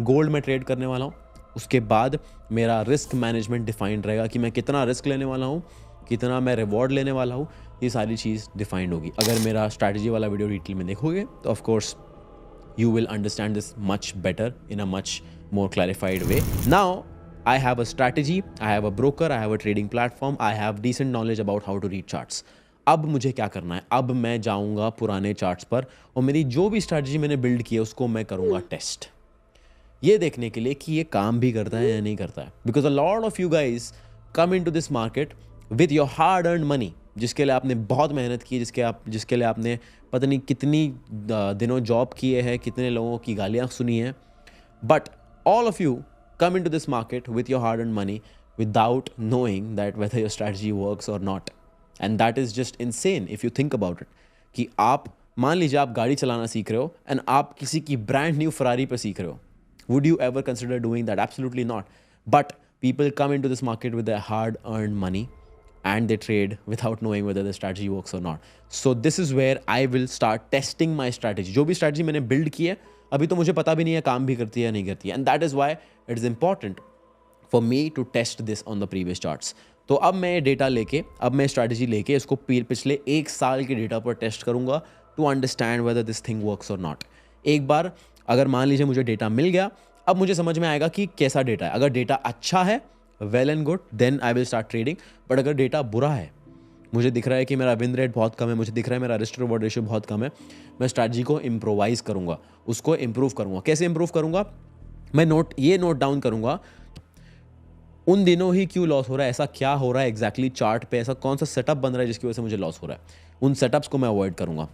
Gold में trade करने वाला हूँ, उसके बाद मेरा रिस्क मैनेजमेंट डिफाइंड रहेगा कि मैं कितना रिस्क लेने वाला हूँ, कितना मैं रिवॉर्ड लेने वाला हूँ, ये सारी चीज़ डिफाइंड होगी। अगर मेरा स्ट्रैटेजी वाला वीडियो डिटेल में देखोगे तो of course you will understand this much better in a much more clarified way. Now, I have a strategy, I have a broker, I have a trading platform, I have decent knowledge about how to read charts. अब मुझे क्या करना है? अब मैं जाऊंगा पुराने charts पर और मेरी जो भी स्ट्रैटेजी मैंने बिल्ड की है उसको मैं करूंगा टेस्ट, ये देखने के लिए कि ये काम भी करता है या नहीं करता है। Because a lot of you guys come into this market with your hard earn money, जिसके लिए आपने बहुत मेहनत की, जिसके लिए आपने पता नहीं कितनी दिनों जॉब किए हैं, कितने लोगों की गालियाँ सुनी हैं, but all of you come into this market with your hard earned money without knowing that whether your strategy works or not. And that is just insane if you think about it. कि आप मान लीजिए आप गाड़ी चलाना सीख रहे हो एंड आप किसी की ब्रांड न्यू फरारी पर सीख रहे हो, would you ever consider doing that? Absolutely not. But people come into this market with their hard earned money and they trade without knowing whether the strategy works or not. So this is where I will start testing my strategy. जो भी strategy मैंने build की है अभी तो मुझे पता भी नहीं है काम भी करती है या नहीं करती है, and that is why it is important for me to test this on the previous charts. तो अब मैं डेटा लेके, अब मैं स्ट्रैटेजी लेके इसको पिछले 1 साल के डेटा पर टेस्ट करूंगा to understand whether this thing works और नॉट. एक बार अगर मान लीजिए मुझे डेटा मिल गया, अब मुझे समझ में आएगा कि कैसा डेटा है. अगर डेटा अच्छा है, well and good, then I will start trading. But अगर डेटा बुरा है, मुझे दिख रहा है कि मेरा विन रेट बहुत कम है, मुझे दिख रहा है मेरा रिस्क रिवॉर्ड रेशियो बहुत कम है, मैं स्ट्रैटेजी को इम्प्रोवाइज करूंगा, उसको इम्प्रूव करूंगा. कैसे इम्प्रूव करूंगा? मैं नोट डाउन करूंगा उन दिनों ही क्यों लॉस हो रहा है, ऐसा क्या हो रहा है एग्जैक्टली चार्ट पे, ऐसा कौन सा सेटअप बन रहा है जिसकी वजह से मुझे लॉस हो रहा है. उन सेटअप्स को मैं अवॉइड करूंगा.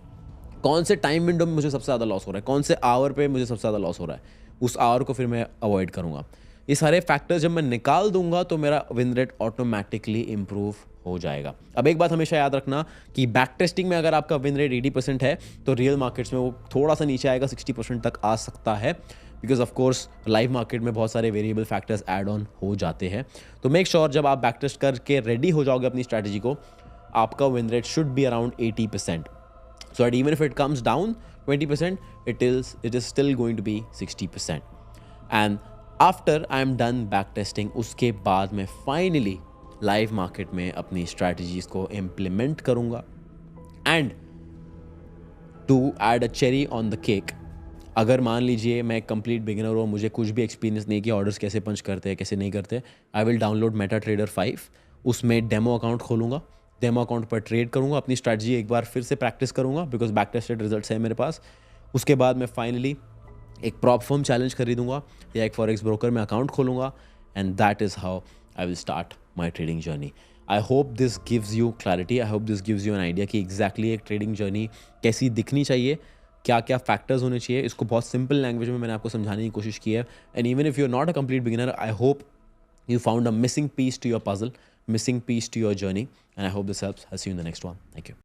कौन से टाइम विंडो में मुझे सबसे ज़्यादा लॉस हो रहा है, कौन से आवर पे मुझे सबसे ज़्यादा लॉस हो रहा है, उस आवर को फिर मैं अवॉइड करूंगा. ये सारे फैक्टर्स जब मैं निकाल दूंगा तो मेरा विन रेट ऑटोमेटिकली इंप्रूव हो जाएगा. अब एक बात हमेशा याद रखना कि बैक टेस्टिंग में अगर आपका विन रेट 80% है तो रियल मार्केट्स में वो थोड़ा सा नीचे आएगा, 60% तक आ सकता है, because of course live market में बहुत सारे वेरिएबल फैक्टर्स ऐड ऑन हो जाते हैं. तो मेक श्योर जब आप बैक टेस्ट करके रेडी हो जाओगे अपनी स्ट्रैटेजी को, आपका win rate should be around 80%. So that even if it comes down 20%, it is still going to be 60%. And after I am done back testing, उसके बाद मैं finally लाइव मार्केट में अपनी स्ट्रैटेजीज को इम्प्लीमेंट करूँगा. And to add a cherry on the cake, अगर मान लीजिए मैं कंप्लीट बिगिनर हूँ, मुझे कुछ भी एक्सपीरियंस नहीं कि ऑर्डर्स कैसे पंच करते हैं कैसे नहीं करते, आई विल डाउनलोड मेटाट्रेडर 5. उसमें डेमो अकाउंट खोलूँगा, डेमो अकाउंट पर ट्रेड करूँगा, अपनी स्ट्रैटेजी एक बार फिर से प्रैक्टिस करूँगा बिकॉज बैक टेस्टेड रिजल्ट्स है मेरे पास. उसके बाद मैं फाइनली एक प्रॉप फर्म चैलेंज खरीदूँगा या एक फॉरेक्स ब्रोकर में अकाउंट खोलूँगा, and that is how I will start my trading journey. I hope this gives you clarity, I hope this gives you an idea कि एग्जैक्टली एक trading journey कैसी दिखनी चाहिए, क्या क्या फैक्टर्स होने चाहिए. इसको बहुत सिंपल लैंग्वेज में मैंने आपको समझाने की कोशिश की है. And even if you are not a complete beginner, I hope you found a missing piece to your puzzle, missing piece to your journey, and I hope this helps. I'll see you in the next one. Thank you.